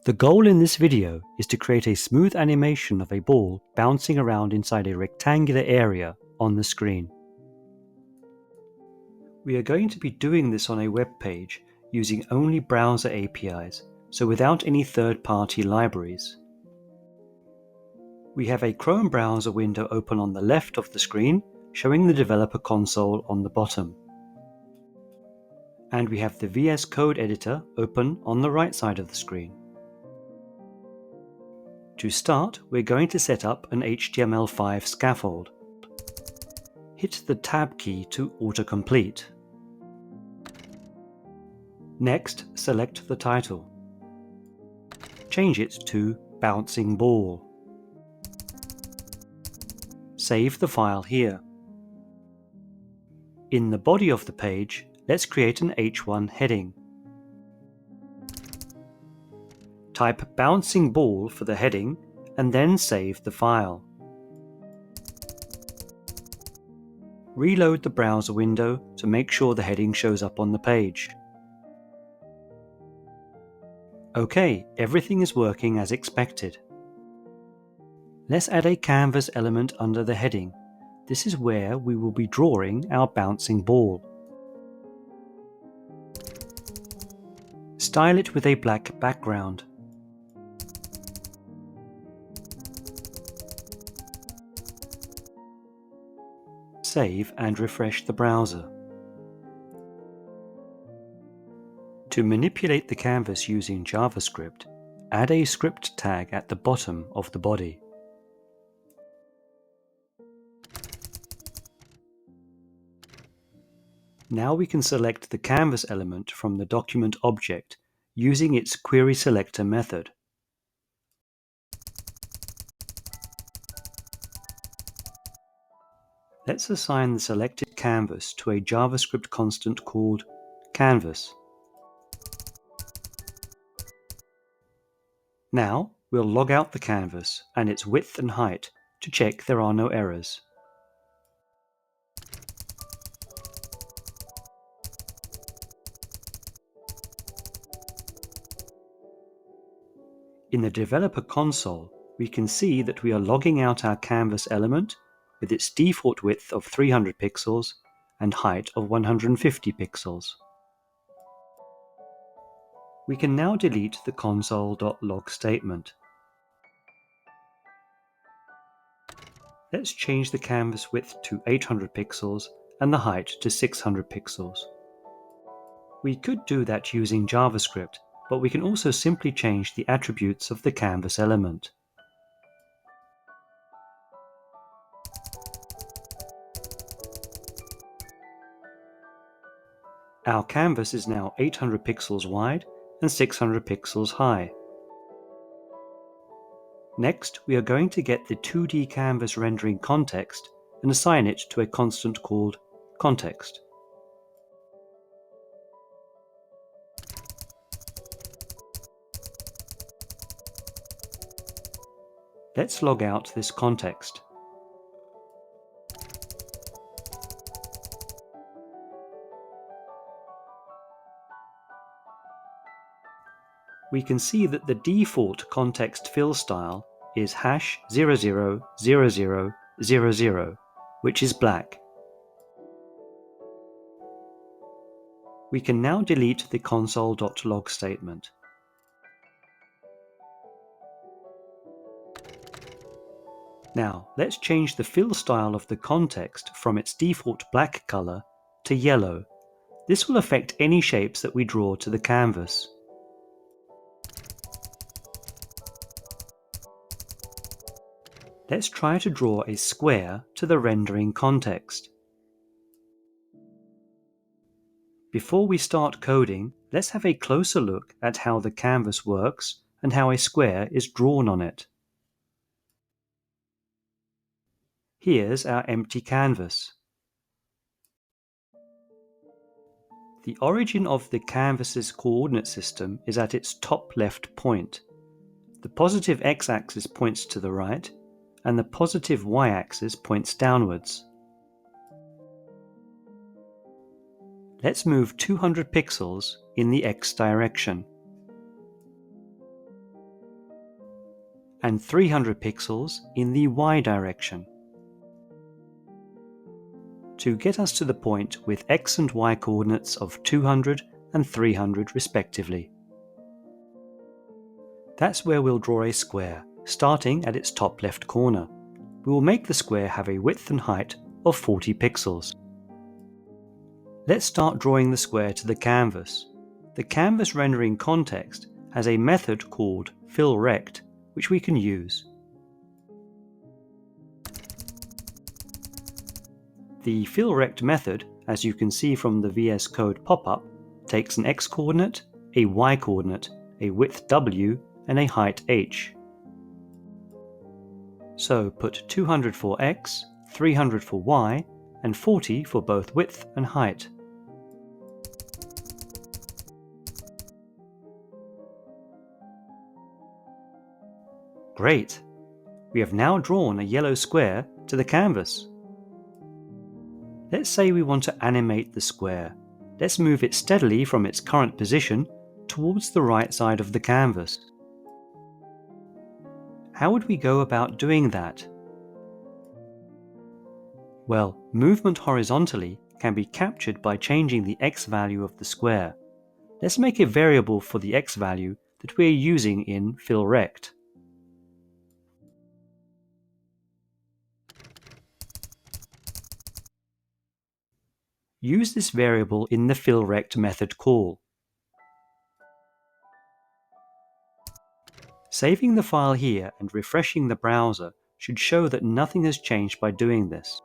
The goal in this video is to create a smooth animation of a ball bouncing around inside a rectangular area on the screen. We are going to be doing this on a web page using only browser APIs, so without any third-party libraries. We have a Chrome browser window open on the left of the screen, showing the developer console on the bottom. And we have the VS Code editor open on the right side of the screen. To start, we're going to set up an HTML5 scaffold. Hit the Tab key to autocomplete. Next, select the title. Change it to Bouncing Ball. Save the file here. In the body of the page, let's create an H1 heading. Type Bouncing Ball for the heading and then save the file. Reload the browser window to make sure the heading shows up on the page. OK, everything is working as expected. Let's add a canvas element under the heading. This is where we will be drawing our bouncing ball. Style it with a black background. Save and refresh the browser. To manipulate the canvas using JavaScript, add a script tag at the bottom of the body. Now we can select the canvas element from the document object using its query selector method. Let's assign the selected canvas to a JavaScript constant called canvas. Now we'll log out the canvas and its width and height to check there are no errors. In the developer console, we can see that we are logging out our canvas element with its default width of 300 pixels and height of 150 pixels. We can now delete the console.log statement. Let's change the canvas width to 800 pixels and the height to 600 pixels. We could do that using JavaScript, but we can also simply change the attributes of the canvas element. Our canvas is now 800 pixels wide and 600 pixels high. Next, we are going to get the 2D canvas rendering context and assign it to a constant called context. Let's log out this context. We can see that the default context fill style is #000000, which is black. We can now delete the console.log statement. Now, let's change the fill style of the context from its default black color to yellow. This will affect any shapes that we draw to the canvas. Let's try to draw a square to the rendering context. Before we start coding, let's have a closer look at how the canvas works and how a square is drawn on it. Here's our empty canvas. The origin of the canvas's coordinate system is at its top left point. The positive x-axis points to the right, and the positive y-axis points downwards. Let's move 200 pixels in the x direction. and 300 pixels in the Y direction. To get us to the point with X and Y coordinates of 200 and 300 respectively. That's where we'll draw a square, starting at its top left corner. We will make the square have a width and height of 40 pixels. Let's start drawing the square to the canvas. The canvas rendering context has a method called fillRect, which we can use. The fillRect method, as you can see from the VS Code pop-up, takes an x-coordinate, a y-coordinate, a width w, and a height h. So put 200 for x, 300 for y, and 40 for both width and height. Great! We have now drawn a yellow square to the canvas. Let's say we want to animate the square. Let's move it steadily from its current position towards the right side of the canvas. How would we go about doing that? Well, movement horizontally can be captured by changing the x value of the square. Let's make a variable for the x value that we are using in fillRect. Use this variable in the fillRect method call. Saving the file here and refreshing the browser should show that nothing has changed by doing this.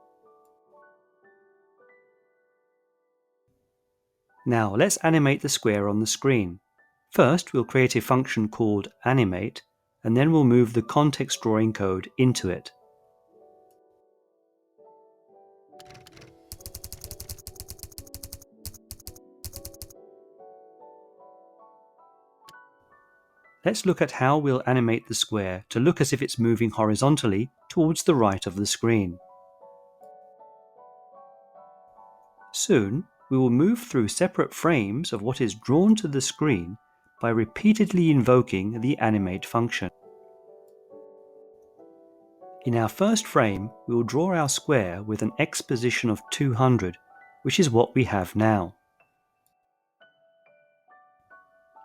Now let's animate the square on the screen. First, we'll create a function called animate, and then we'll move the context drawing code into it. Let's look at how we'll animate the square to look as if it's moving horizontally towards the right of the screen. Soon, we will move through separate frames of what is drawn to the screen by repeatedly invoking the animate function. In our first frame, we will draw our square with an x position of 200, which is what we have now.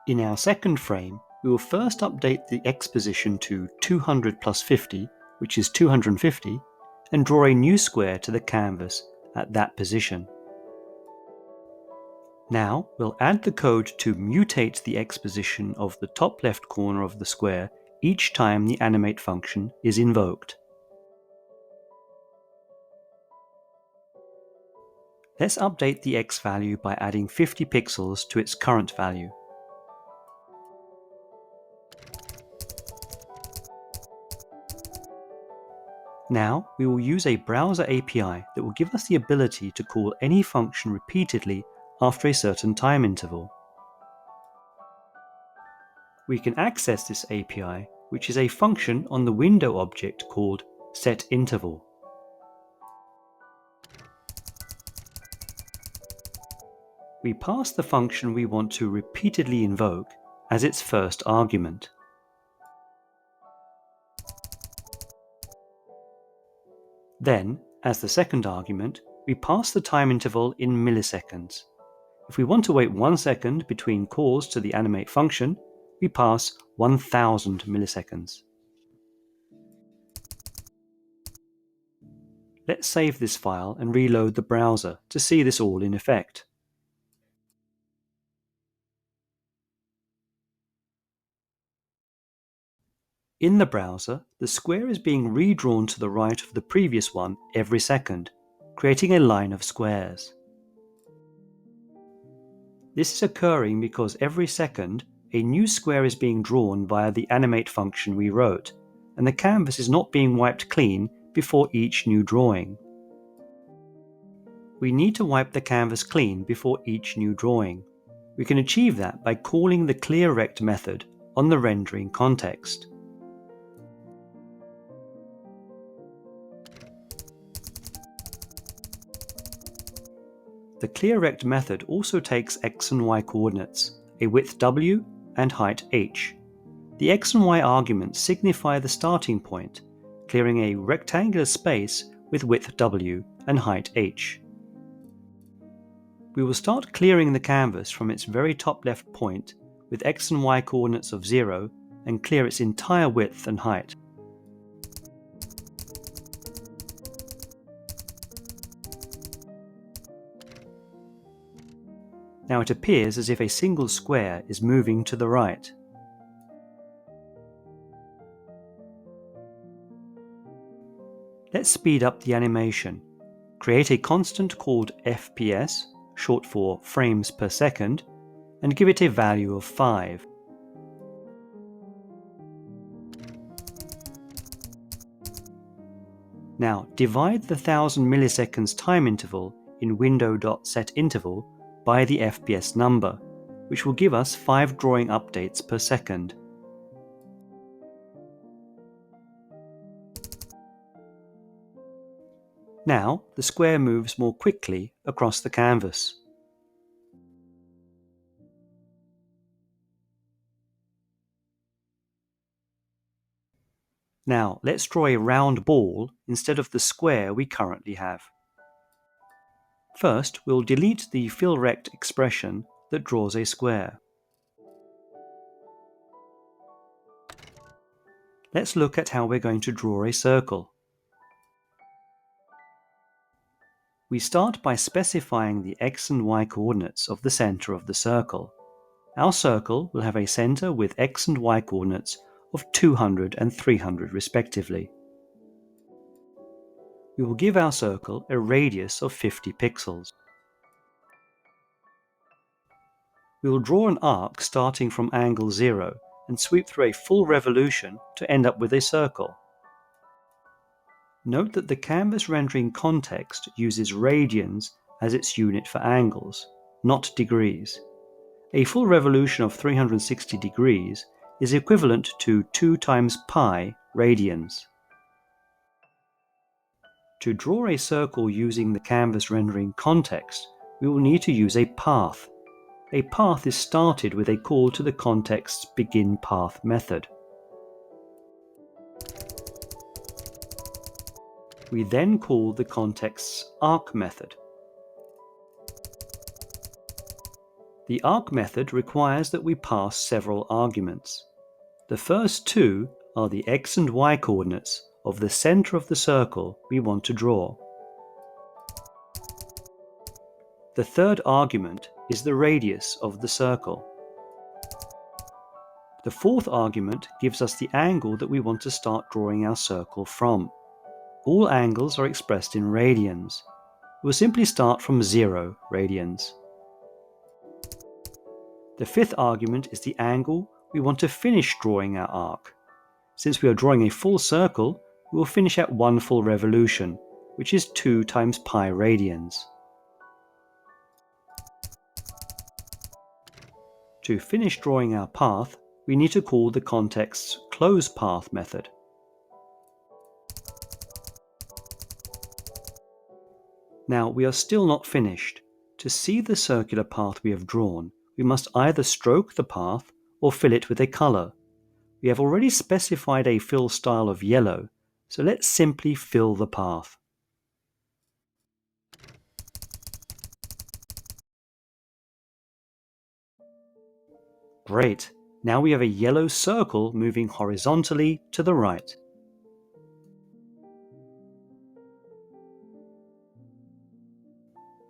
In our second frame, we will first update the x position to 200 plus 50, which is 250, and draw a new square to the canvas at that position. Now we'll add the code to mutate the x position of the top left corner of the square each time the animate function is invoked. Let's update the x value by adding 50 pixels to its current value. Now we will use a browser API that will give us the ability to call any function repeatedly after a certain time interval. We can access this API, which is a function on the window object called setInterval. We pass the function we want to repeatedly invoke as its first argument. Then, as the second argument, we pass the time interval in milliseconds. If we want to wait 1 second between calls to the animate function, we pass 1000 milliseconds. Let's save this file and reload the browser to see this all in effect. In the browser, the square is being redrawn to the right of the previous one every second, creating a line of squares. This is occurring because every second, a new square is being drawn via the animate function we wrote, and the canvas is not being wiped clean before each new drawing. We need to wipe the canvas clean before each new drawing. We can achieve that by calling the clearRect method on the rendering context. The clearRect method also takes x and y coordinates, a width w and height h. The x and y arguments signify the starting point, clearing a rectangular space with width w and height h. We will start clearing the canvas from its very top left point with x and y coordinates of 0 and clear its entire width and height. Now it appears as if a single square is moving to the right. Let's speed up the animation. Create a constant called FPS, short for frames per second, and give it a value of 5. Now divide the 1000 milliseconds time interval in window.setInterval by the FPS number, which will give us 5 drawing updates per second. Now the square moves more quickly across the canvas. Now let's draw a round ball instead of the square we currently have. First, we'll delete the fillRect expression that draws a square. Let's look at how we're going to draw a circle. We start by specifying the x and y coordinates of the center of the circle. Our circle will have a center with x and y coordinates of 200 and 300 respectively. We will give our circle a radius of 50 pixels. We will draw an arc starting from angle 0 and sweep through a full revolution to end up with a circle. Note that the canvas rendering context uses radians as its unit for angles, not degrees. A full revolution of 360 degrees is equivalent to 2 times pi radians. To draw a circle using the canvas rendering context, we will need to use a path. A path is started with a call to the context's beginPath method. We then call the context's arc method. The arc method requires that we pass several arguments. The first two are the x and y coordinates of the center of the circle we want to draw. The third argument is the radius of the circle. The fourth argument gives us the angle that we want to start drawing our circle from. All angles are expressed in radians. We'll simply start from 0 radians. The fifth argument is the angle we want to finish drawing our arc. Since we are drawing a full circle, we will finish at 1 full revolution, which is 2 times pi radians. To finish drawing our path, we need to call the context's closePath method. Now we are still not finished. To see the circular path we have drawn, we must either stroke the path or fill it with a color. We have already specified a fill style of yellow, so let's simply fill the path. Great! Now we have a yellow circle moving horizontally to the right.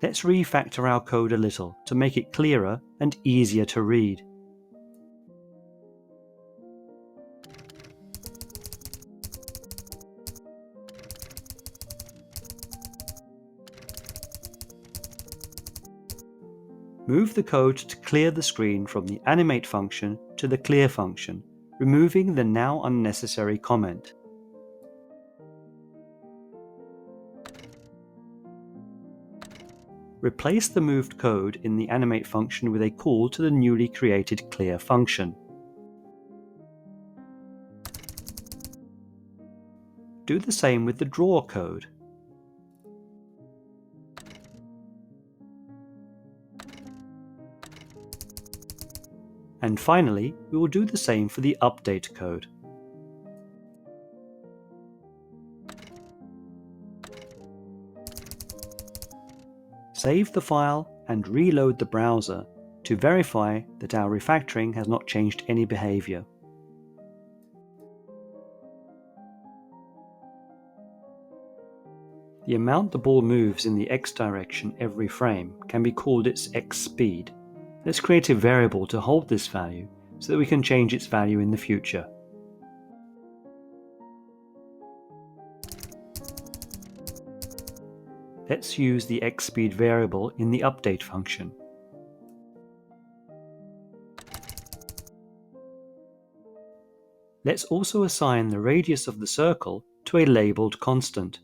Let's refactor our code a little to make it clearer and easier to read. Move the code to clear the screen from the animate function to the clear function, removing the now unnecessary comment. Replace the moved code in the animate function with a call to the newly created clear function. Do the same with the draw code. And finally, we will do the same for the update code. Save the file and reload the browser to verify that our refactoring has not changed any behavior. The amount the ball moves in the x direction every frame can be called its x speed. Let's create a variable to hold this value so that we can change its value in the future. Let's use the xSpeed variable in the update function. Let's also assign the radius of the circle to a labeled constant.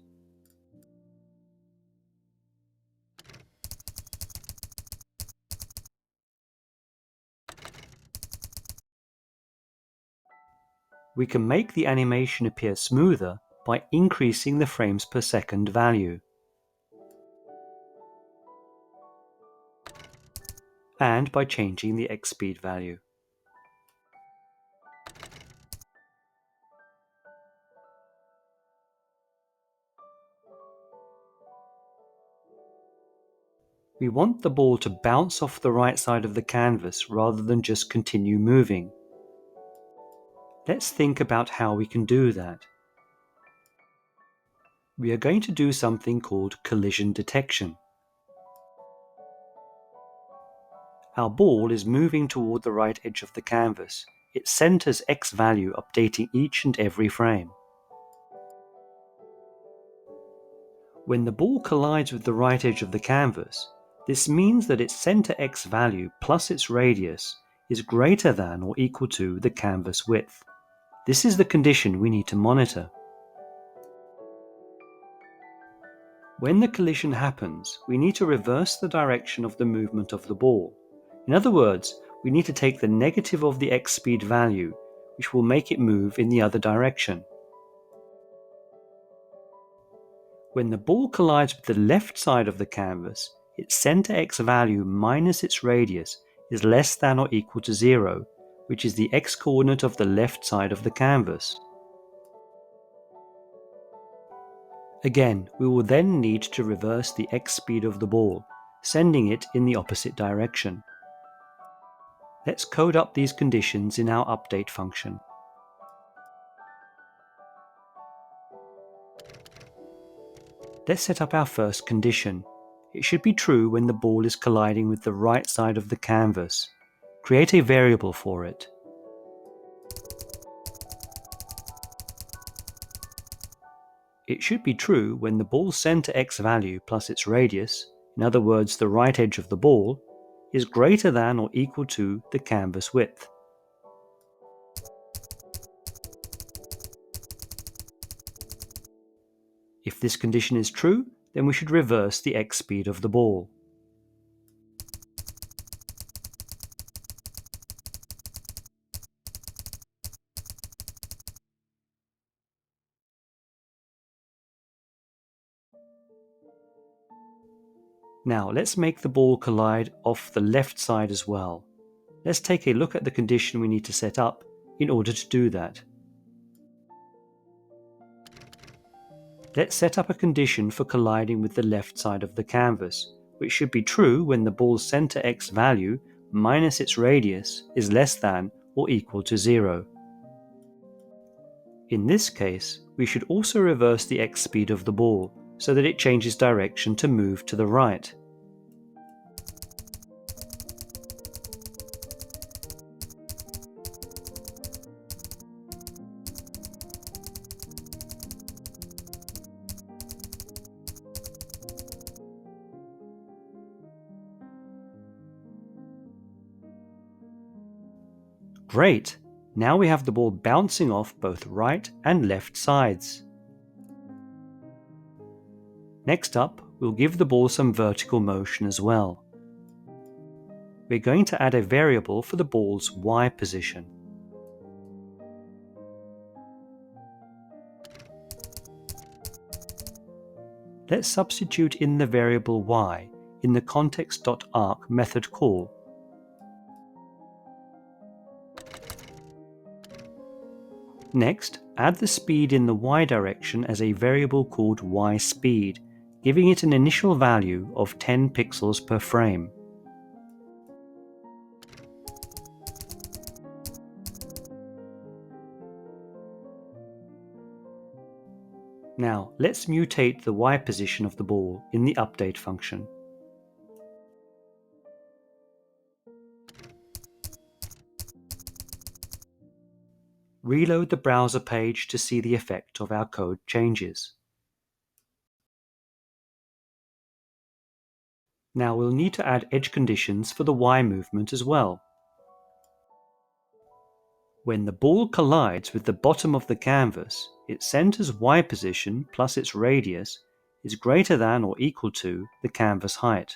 We can make the animation appear smoother by increasing the frames per second value, and by changing the xSpeed value. We want the ball to bounce off the right side of the canvas rather than just continue moving. Let's think about how we can do that. We are going to do something called collision detection. Our ball is moving toward the right edge of the canvas. Its center's x value updating each and every frame. When the ball collides with the right edge of the canvas, this means that its center x value plus its radius is greater than or equal to the canvas width. This is the condition we need to monitor. When the collision happens, we need to reverse the direction of the movement of the ball. In other words, we need to take the negative of the xSpeed value, which will make it move in the other direction. When the ball collides with the left side of the canvas, its center x value minus its radius is less than or equal to 0, which is the x-coordinate of the left side of the canvas. Again, we will then need to reverse the x-speed of the ball, sending it in the opposite direction. Let's code up these conditions in our update function. Let's set up our first condition. It should be true when the ball is colliding with the right side of the canvas. Create a variable for it. It should be true when the ball's center x value plus its radius, in other words the right edge of the ball, is greater than or equal to the canvas width. If this condition is true, then we should reverse the x-speed of the ball. Now let's make the ball collide off the left side as well. Let's take a look at the condition we need to set up in order to do that. Let's set up a condition for colliding with the left side of the canvas, which should be true when the ball's center x value minus its radius is less than or equal to 0. In this case, we should also reverse the x-speed of the ball so that it changes direction to move to the right. Great! Now we have the ball bouncing off both right and left sides. Next up, we'll give the ball some vertical motion as well. We're going to add a variable for the ball's y position. Let's substitute in the variable y in the context.arc method call. Next, add the speed in the y direction as a variable called yspeed, giving it an initial value of 10 pixels per frame. Now, let's mutate the y position of the ball in the update function. Reload the browser page to see the effect of our code changes. Now we'll need to add edge conditions for the y movement as well. When the ball collides with the bottom of the canvas, its center's y position plus its radius is greater than or equal to the canvas height.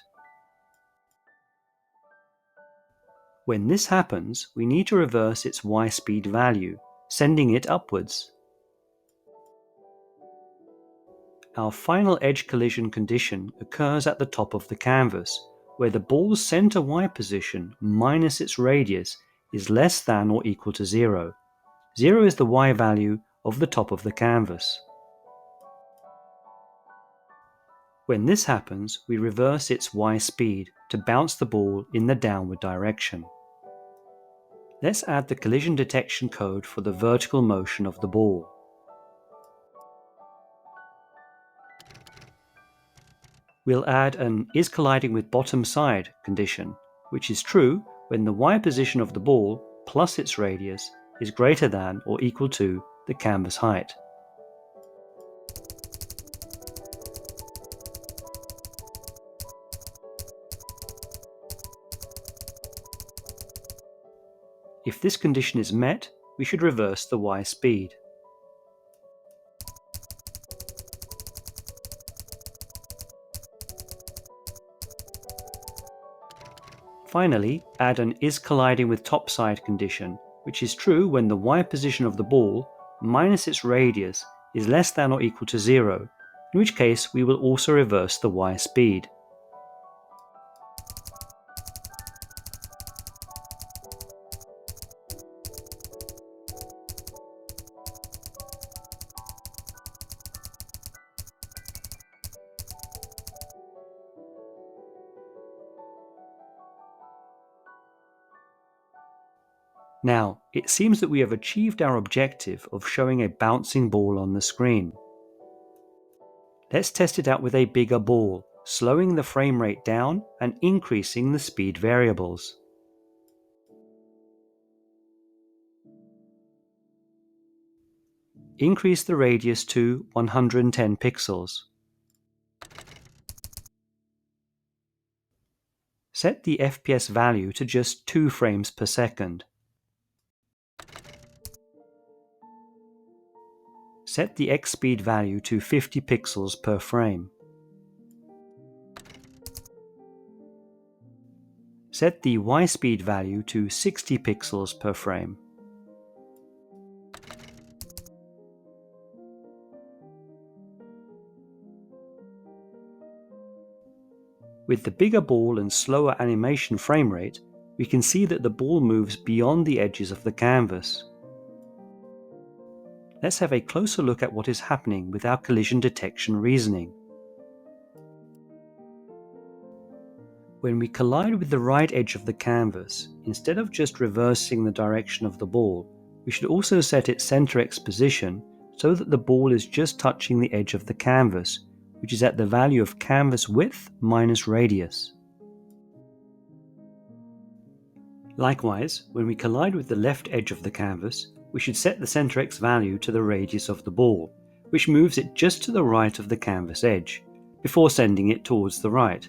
When this happens, we need to reverse its y speed value, sending it upwards. Our final edge collision condition occurs at the top of the canvas, where the ball's center y position minus its radius is less than or equal to 0. 0 is the y value of the top of the canvas. When this happens, we reverse its y speed to bounce the ball in the downward direction. Let's add the collision detection code for the vertical motion of the ball. We'll add an is colliding with bottom side condition, which is true when the y position of the ball plus its radius is greater than or equal to the canvas height. If this condition is met, we should reverse the y speed. Finally, add an is colliding with top side condition, which is true when the y position of the ball minus its radius is less than or equal to 0, in which case we will also reverse the y speed. Now, it seems that we have achieved our objective of showing a bouncing ball on the screen. Let's test it out with a bigger ball, slowing the frame rate down and increasing the speed variables. Increase the radius to 110 pixels. Set the FPS value to just 2 frames per second. Set the X speed value to 50 pixels per frame. Set the Y speed value to 60 pixels per frame. With the bigger ball and slower animation frame rate, we can see that the ball moves beyond the edges of the canvas. Let's have a closer look at what is happening with our collision detection reasoning. When we collide with the right edge of the canvas, instead of just reversing the direction of the ball, we should also set its center X position so that the ball is just touching the edge of the canvas, which is at the value of canvas width minus radius. Likewise, when we collide with the left edge of the canvas, we should set the center X value to the radius of the ball, which moves it just to the right of the canvas edge, before sending it towards the right.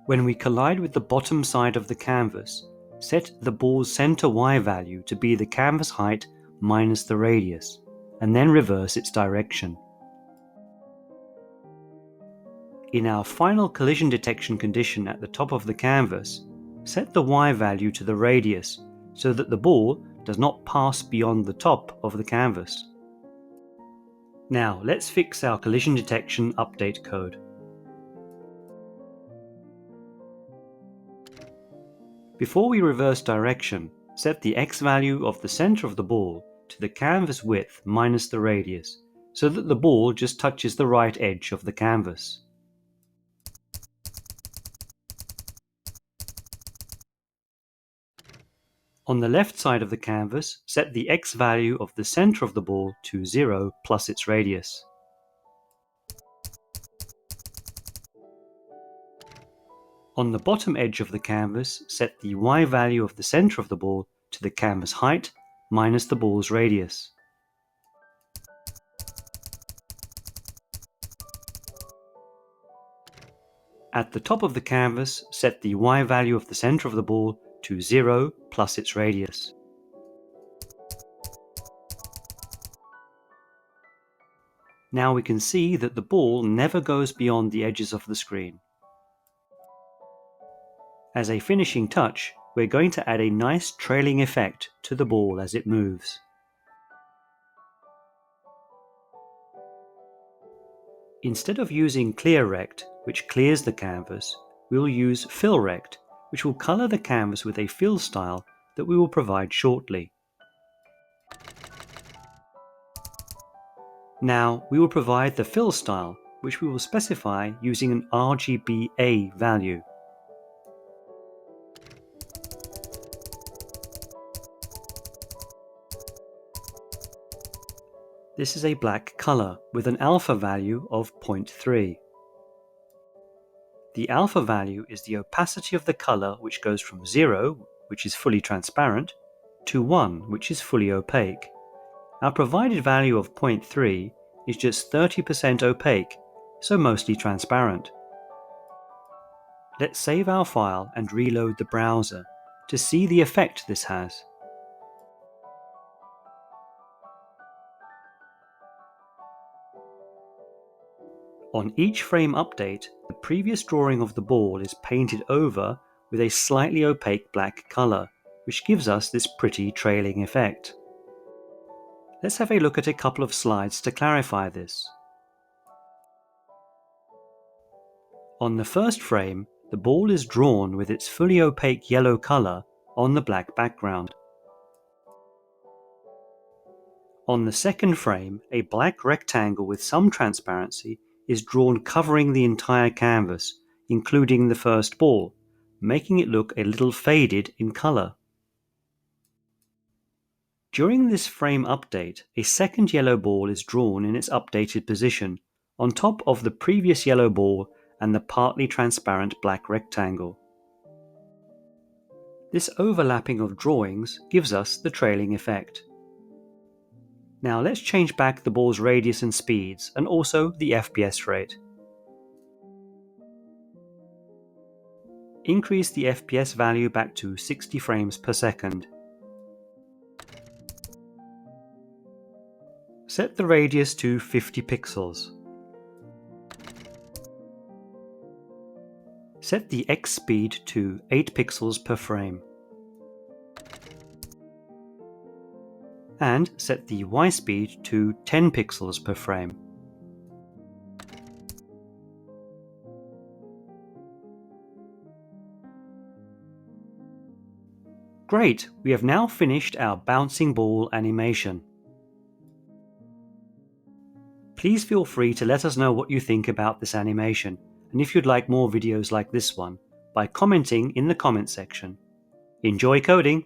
When we collide with the bottom side of the canvas, set the ball's center Y value to be the canvas height minus the radius, and then reverse its direction. In our final collision detection condition at the top of the canvas, set the Y value to the radius so that the ball does not pass beyond the top of the canvas. Now let's fix our collision detection update code. Before we reverse direction, Set the x value of the center of the ball to the canvas width minus the radius, so that the ball just touches the right edge of the canvas. On the left side of the canvas, set the x value of the center of the ball to 0 plus its radius. On the bottom edge of the canvas, set the y value of the center of the ball to the canvas height minus the ball's radius. At the top of the canvas, set the y value of the center of the ball to 0 plus its radius. Now we can see that the ball never goes beyond the edges of the screen. As a finishing touch, we're going to add a nice trailing effect to the ball as it moves. Instead of using Clear Rect, which clears the canvas, we will use Fill Rect, which will color the canvas with a fill style that we will provide shortly. Now we will provide the fill style, which we will specify using an RGBA value. This is a black color with an alpha value of 0.3. The alpha value is the opacity of the color, which goes from 0, which is fully transparent, to 1, which is fully opaque. Our provided value of 0.3 is just 30% opaque, so mostly transparent. Let's save our file and reload the browser to see the effect this has. On each frame update, the previous drawing of the ball is painted over with a slightly opaque black color, which gives us this pretty trailing effect. Let's have a look at a couple of slides to clarify this. On the first frame, the ball is drawn with its fully opaque yellow color on the black background. On the second frame, a black rectangle with some transparency is drawn covering the entire canvas, including the first ball, making it look a little faded in color. During this frame update, a second yellow ball is drawn in its updated position, on top of the previous yellow ball and the partly transparent black rectangle. This overlapping of drawings gives us the trailing effect. Now let's change back the ball's radius and speeds, and also the FPS rate. Increase the FPS value back to 60 frames per second. Set the radius to 50 pixels. Set the X speed to 8 pixels per frame. And set the Y speed to 10 pixels per frame. Great, we have now finished our bouncing ball animation. Please feel free to let us know what you think about this animation, and if you'd like more videos like this one, by commenting in the comment section. Enjoy coding!